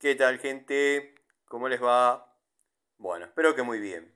¿Qué tal, gente? ¿Cómo les va? Bueno, espero que muy bien.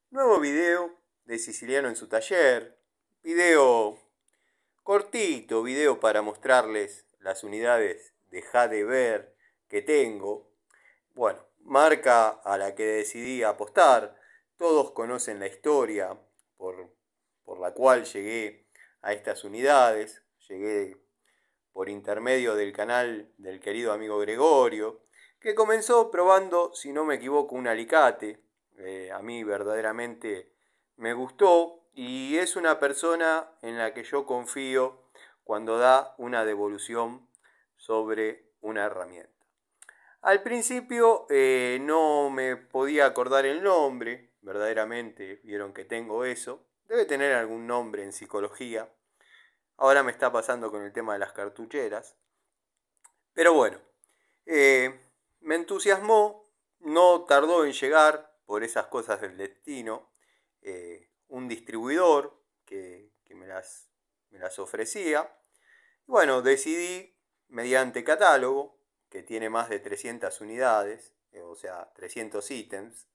Nuevo video de Siciliano en su taller. Video cortito, video para mostrarles las unidades de Jadever que tengo. Bueno, marca a la que decidí apostar. Todos conocen la historia por la cual llegué a estas unidades. Llegué por intermedio del canal del querido amigo Gregorio, que comenzó probando, si no me equivoco, un alicate. A mí verdaderamente me gustó y es una persona en la que yo confío cuando da una devolución sobre una herramienta. Al principio no me podía acordar el nombre, verdaderamente vieron que tengo eso. Debe tener algún nombre en psicología. Ahora me está pasando con el tema de las cartucheras. Pero bueno, me entusiasmó, no tardó en llegar, por esas cosas del destino, un distribuidor que me las ofrecía. Bueno, decidí, mediante catálogo, que tiene más de 300 unidades, o sea, 300 ítems,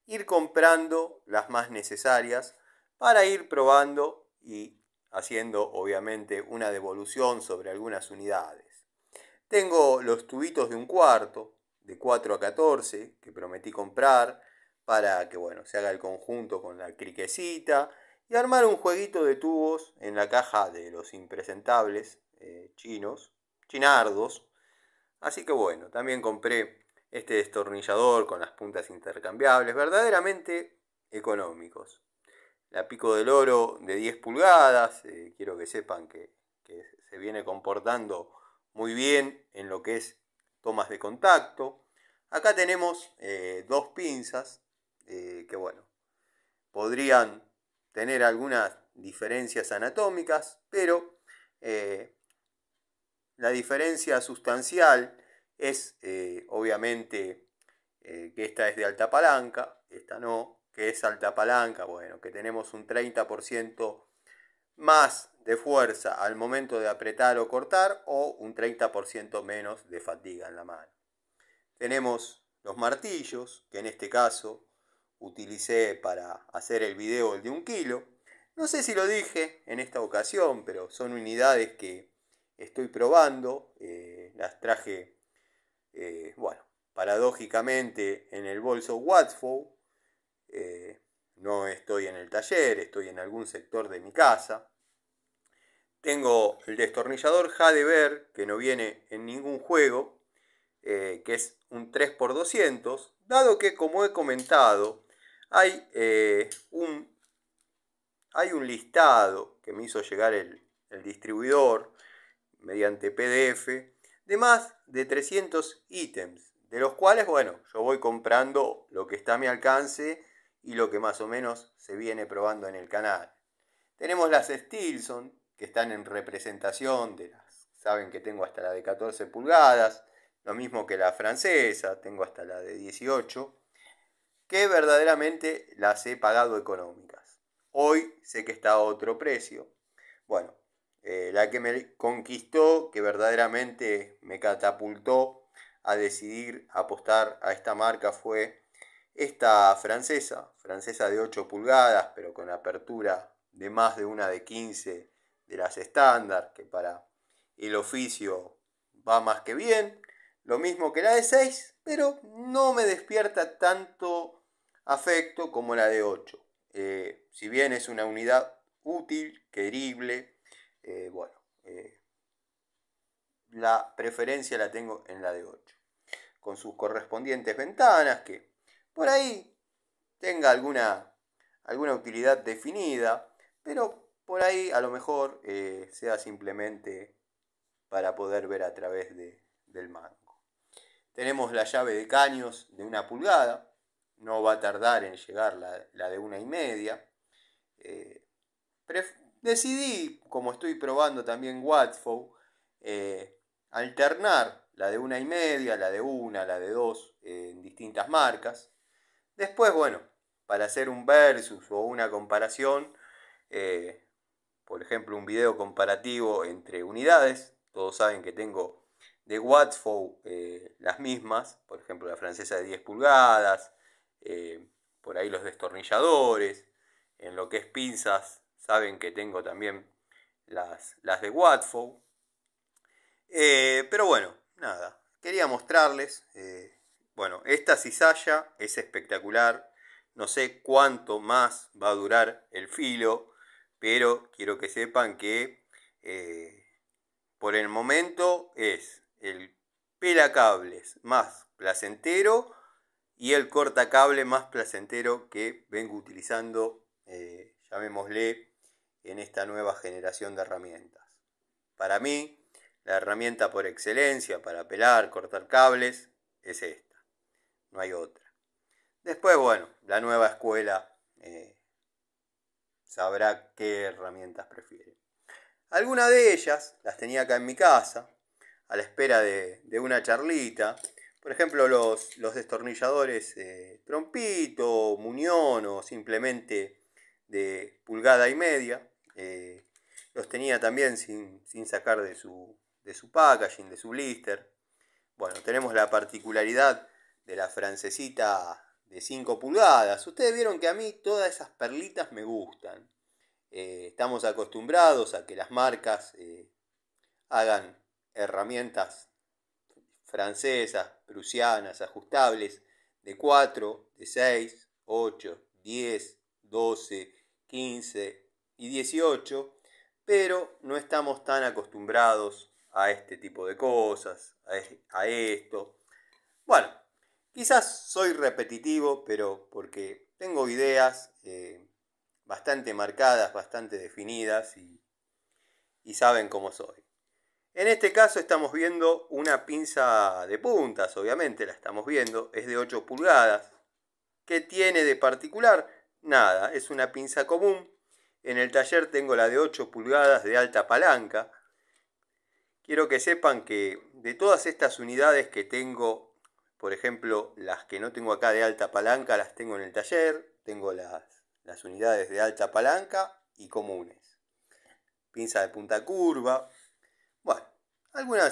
ir comprando las más necesarias para ir probando y haciendo, obviamente, una devolución sobre algunas unidades. Tengo los tubitos de 1/4, de 4 a 14, que prometí comprar para que, bueno, se haga el conjunto con la criquecita y armar un jueguito de tubos en la caja de los impresentables chinos, chinardos. Así que bueno, también compré este destornillador con las puntas intercambiables, verdaderamente económicos. La Pico del Oro de 10 pulgadas, quiero que sepan que se viene comportando muy bien en lo que es tomas de contacto. Acá tenemos dos pinzas que bueno, podrían tener algunas diferencias anatómicas, pero la diferencia sustancial es obviamente que esta es de alta palanca, esta no, que es alta palanca, bueno, que tenemos un 30% más de fuerza al momento de apretar o cortar o un 30% menos de fatiga en la mano. Tenemos los martillos, que en este caso utilicé para hacer el video de 1 kilo. No sé si lo dije en esta ocasión, pero son unidades que estoy probando. Las traje, bueno, paradójicamente en el bolso Watford. No estoy en el taller, estoy en algún sector de mi casa. Tengo el destornillador Jadever, que no viene en ningún juego, que es un 3x200, dado que, como he comentado, hay un listado que me hizo llegar el distribuidor mediante PDF de más de 300 ítems, de los cuales, bueno, yo voy comprando lo que está a mi alcance y lo que más o menos se viene probando en el canal. Tenemos las Stilson, que están en representación de las, saben que tengo hasta la de 14 pulgadas, lo mismo que la francesa, tengo hasta la de 18, que verdaderamente las he pagado económicas. Hoy sé que está a otro precio. Bueno, la que me conquistó, que verdaderamente me catapultó a decidir apostar a esta marca fue esta francesa de 8 pulgadas, pero con apertura de más de una de 15 de las estándar, que para el oficio va más que bien. Lo mismo que la de 6, pero no me despierta tanto afecto como la de 8. Si bien es una unidad útil, querible, bueno, la preferencia la tengo en la de 8, con sus correspondientes ventanas, que por ahí tenga alguna utilidad definida, pero por ahí a lo mejor sea simplemente para poder ver a través del mango. Tenemos la llave de caños de 1 pulgada, no va a tardar en llegar la de 1,5. Decidí, como estoy probando también Watford, alternar la de 1,5, la de 1, la de 2 en distintas marcas. Después, bueno, para hacer un versus o una comparación, por ejemplo, un video comparativo entre unidades. Todos saben que tengo Watford, las mismas, por ejemplo la francesa de 10 pulgadas, por ahí los destornilladores. En lo que es pinzas, saben que tengo también las de Watford. Pero bueno, nada, quería mostrarles. Bueno, esta cizalla es espectacular. No sé cuánto más va a durar el filo, pero quiero que sepan que por el momento es el pelacables más placentero y el cortacable más placentero que vengo utilizando, llamémosle, en esta nueva generación de herramientas. Para mí, la herramienta por excelencia para pelar, cortar cables, es esta. No hay otra. Después, bueno, la nueva escuela sabrá qué herramientas prefiere. Algunas de ellas las tenía acá en mi casa, a la espera de una charlita. Por ejemplo, los destornilladores Trompito, Muñón o simplemente de pulgada y media. Los tenía también sin sacar de su packaging, de su blister. Bueno, tenemos la particularidad de la francesita de 5 pulgadas. Ustedes vieron que a mí todas esas perlitas me gustan. Estamos acostumbrados a que las marcas hagan herramientas francesas, prusianas, ajustables de 4, de 6, 8, 10, 12, 15 y 18, pero no estamos tan acostumbrados a este tipo de cosas, a esto. Bueno, quizás soy repetitivo, pero porque tengo ideas bastante marcadas, bastante definidas y saben cómo soy. En este caso estamos viendo una pinza de puntas, obviamente la estamos viendo, es de 8 pulgadas. ¿Qué tiene de particular? Nada, es una pinza común. En el taller tengo la de 8 pulgadas de alta palanca. Quiero que sepan que de todas estas unidades que tengo, por ejemplo, las que no tengo acá de alta palanca, las tengo en el taller. Tengo las unidades de alta palanca y comunes. Pinza de punta curva. Bueno,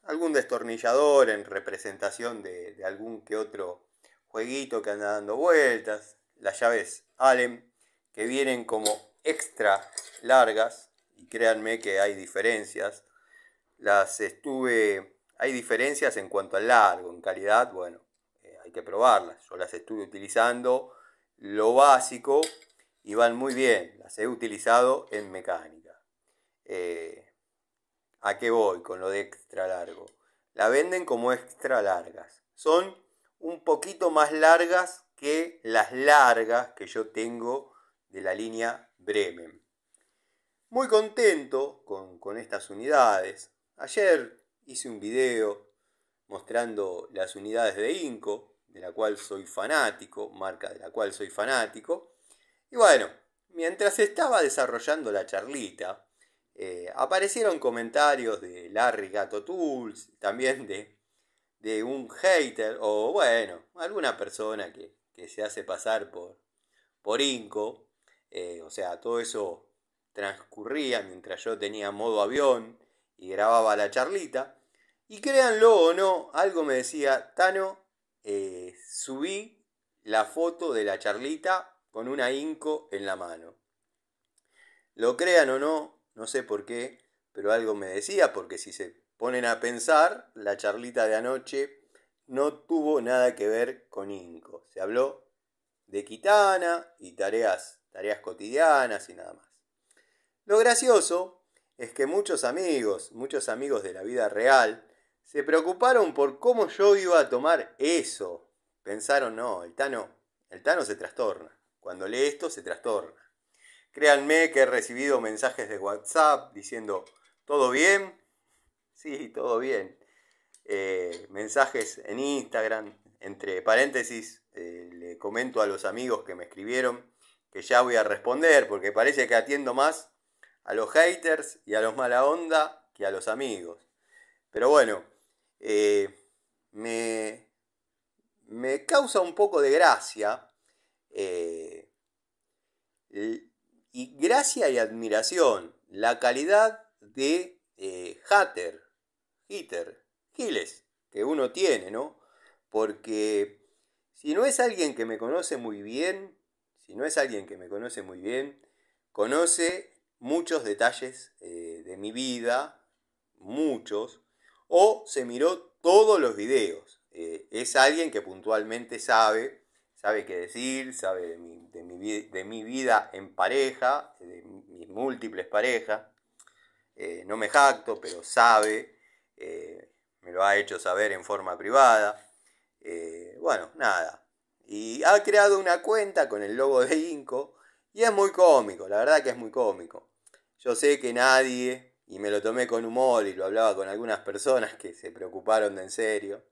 algún destornillador en representación de algún que otro jueguito que anda dando vueltas. Las llaves Allen, que vienen como extra largas. Y créanme que hay diferencias. Hay diferencias en cuanto al largo, en calidad, bueno, hay que probarlas. Yo las estuve utilizando lo básico y van muy bien. Las he utilizado en mecánica. ¿A qué voy con lo de extra largo? La venden como extra largas. Son un poquito más largas que las largas que yo tengo de la línea Bremen. Muy contento con estas unidades. Ayer hice un video mostrando las unidades de Inco, de la cual soy fanático, marca de la cual soy fanático. Y bueno, mientras estaba desarrollando la charlita, aparecieron comentarios de Larry Gato Tools, también de un hater, o bueno, alguna persona que se hace pasar por Inco. O sea, todo eso transcurría mientras yo tenía modo avión y grababa la charlita. Y créanlo o no, algo me decía, Tano, subí la foto de la charlita con una Inco en la mano. Lo crean o no, no sé por qué, pero algo me decía, porque si se ponen a pensar, la charlita de anoche no tuvo nada que ver con Inco. Se habló de Kitana y tareas cotidianas y nada más. Lo gracioso es que muchos amigos de la vida real, se preocuparon por cómo yo iba a tomar eso. Pensaron, no, el Tano se trastorna. Cuando lee esto se trastorna. Créanme que he recibido mensajes de WhatsApp diciendo, ¿todo bien? Sí, todo bien. Mensajes en Instagram, entre paréntesis, le comento a los amigos que me escribieron que ya voy a responder, porque parece que atiendo más a los haters y a los mala onda que a los amigos. Pero bueno, me causa un poco de gracia, y gracia y admiración, la calidad de Hitter giles que uno tiene, ¿no? Porque si no es alguien que me conoce muy bien, conoce muchos detalles de mi vida, muchos, o se miró todos los videos. Es alguien que puntualmente sabe qué decir, sabe de mi vida en pareja, de mis múltiples parejas. No me jacto, pero sabe, me lo ha hecho saber en forma privada. Bueno, nada. Y ha creado una cuenta con el logo de Inco y es muy cómico, la verdad que es muy cómico. Yo sé que nadie, y me lo tomé con humor y lo hablaba con algunas personas que se preocuparon de en serio.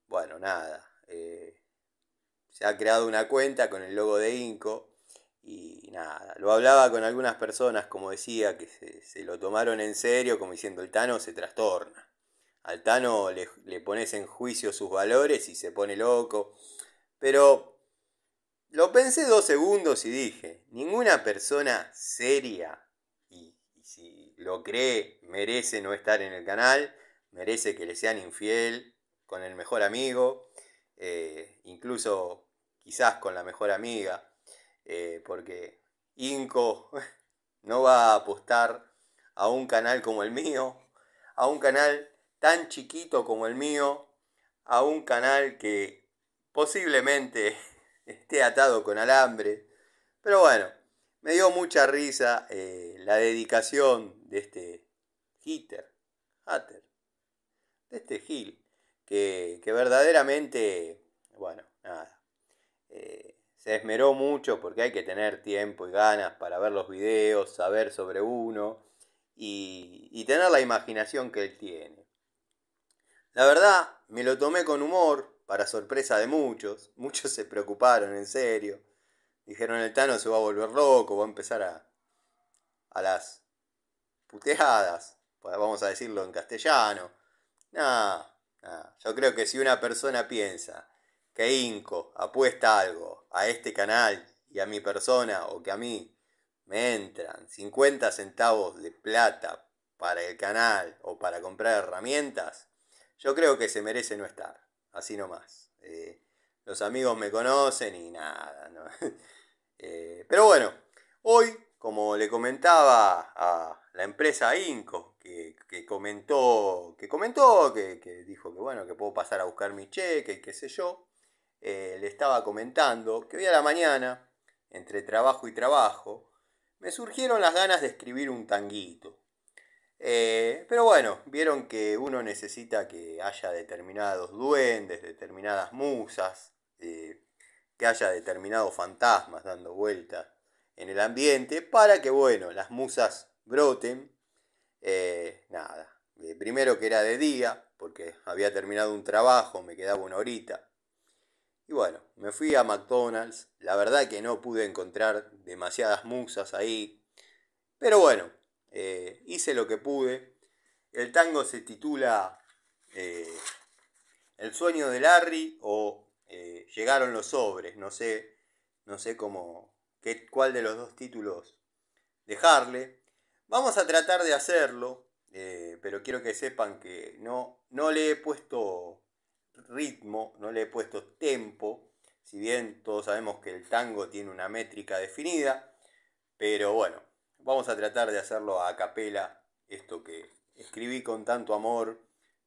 Bueno, nada. Se ha creado una cuenta con el logo de Inco y nada. Lo hablaba con algunas personas, como decía, que se lo tomaron en serio, como diciendo, el Tano se trastorna. Al Tano le pones en juicio sus valores y se pone loco. Pero lo pensé 2 segundos y dije, ninguna persona seria, y si lo cree, merece no estar en el canal, merece que le sean infiel con el mejor amigo, incluso quizás con la mejor amiga, porque Inco no va a apostar a un canal como el mío, a un canal tan chiquito como el mío, a un canal que posiblemente esté atado con alambre. Pero bueno, me dio mucha risa la dedicación de este hater, de este Gil, que verdaderamente, bueno, nada, se esmeró mucho porque hay que tener tiempo y ganas para ver los videos, saber sobre uno y tener la imaginación que él tiene. La verdad, me lo tomé con humor, para sorpresa de muchos. Muchos se preocuparon, en serio. Dijeron, el Tano se va a volver loco, va a empezar a las puteadas, vamos a decirlo en castellano. No, no, yo creo que si una persona piensa que Inco apuesta algo a este canal y a mi persona, o que a mí me entran 50 centavos de plata para el canal o para comprar herramientas, yo creo que se merece no estar, así nomás. Los amigos me conocen y nada, ¿no? Pero bueno, hoy, como le comentaba a la empresa Inco, que comentó, que dijo que bueno, que puedo pasar a buscar mi cheque y qué sé yo, le estaba comentando que hoy a la mañana, entre trabajo y trabajo, me surgieron las ganas de escribir un tanguito. Pero bueno, vieron que uno necesita que haya determinados duendes, determinadas musas, que haya determinados fantasmas dando vueltas en el ambiente para que, bueno, las musas broten. Nada, primero que era de día, porque había terminado un trabajo, me quedaba una horita. Y bueno, me fui a McDonald's, la verdad que no pude encontrar demasiadas musas ahí, pero bueno, hice lo que pude. El tango se titula eh, El sueño de Larry o Llegaron los sobres. No sé cuál de los dos títulos dejarle. Vamos a tratar de hacerlo, pero quiero que sepan que no le he puesto ritmo, no le he puesto tempo. Si bien todos sabemos que el tango tiene una métrica definida, pero bueno, vamos a tratar de hacerlo a capela, esto que escribí con tanto amor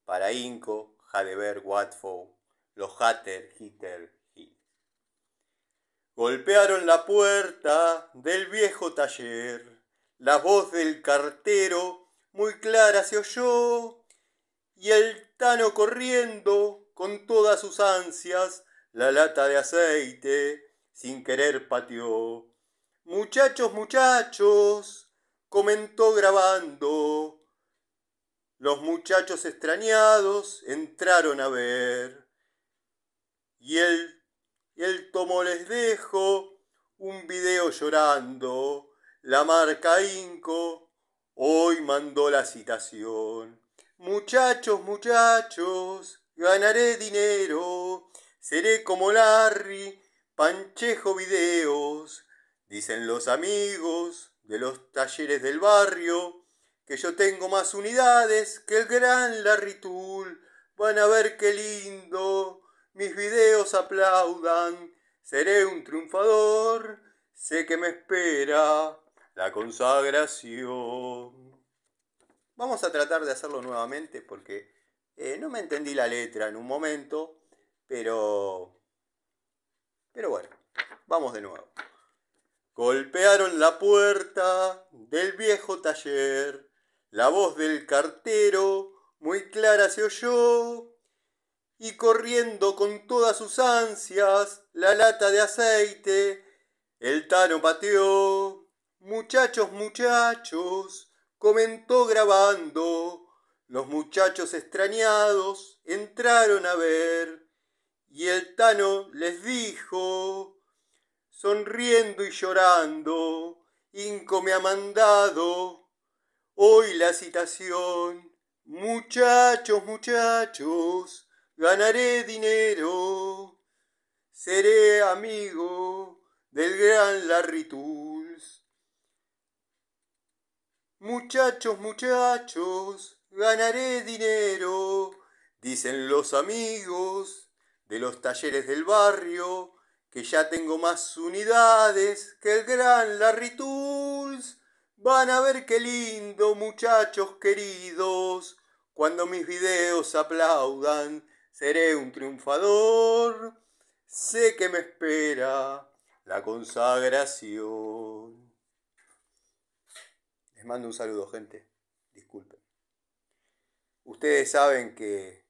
para Inco, Jadever, Watford, los Hatter, Hitter, Hit. Golpearon la puerta del viejo taller, la voz del cartero muy clara se oyó, y el Tano corriendo con todas sus ansias la lata de aceite sin querer pateó. Muchachos, muchachos, comentó grabando. Los muchachos extrañados entraron a ver. Y él tomó les dejo un video llorando. La marca Inco hoy mandó la citación. Muchachos, muchachos, ganaré dinero. Seré como Larry, Panchejo Videos. Dicen los amigos de los talleres del barrio que yo tengo más unidades que el gran Larry Tool. Van a ver qué lindo, mis videos aplaudan. Seré un triunfador, sé que me espera la consagración. Vamos a tratar de hacerlo nuevamente porque no me entendí la letra en un momento, pero bueno, vamos de nuevo. Golpearon la puerta del viejo taller, la voz del cartero muy clara se oyó, y corriendo con todas sus ansias la lata de aceite, el Tano pateó. Muchachos, muchachos, comentó grabando, los muchachos extrañados entraron a ver, y el Tano les dijo, sonriendo y llorando, Inco me ha mandado hoy la citación. Muchachos, muchachos, ganaré dinero, seré amigo del gran Larry Tools. Muchachos, muchachos, ganaré dinero, dicen los amigos de los talleres del barrio, que ya tengo más unidades que el gran Larry Tools. Van a ver qué lindo, muchachos queridos, cuando mis videos aplaudan, seré un triunfador. Sé que me espera la consagración. Les mando un saludo, gente. Disculpen. Ustedes saben que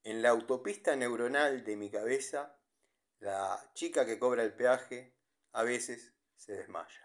en la autopista neuronal de mi cabeza, la chica que cobra el peaje a veces se desmaya.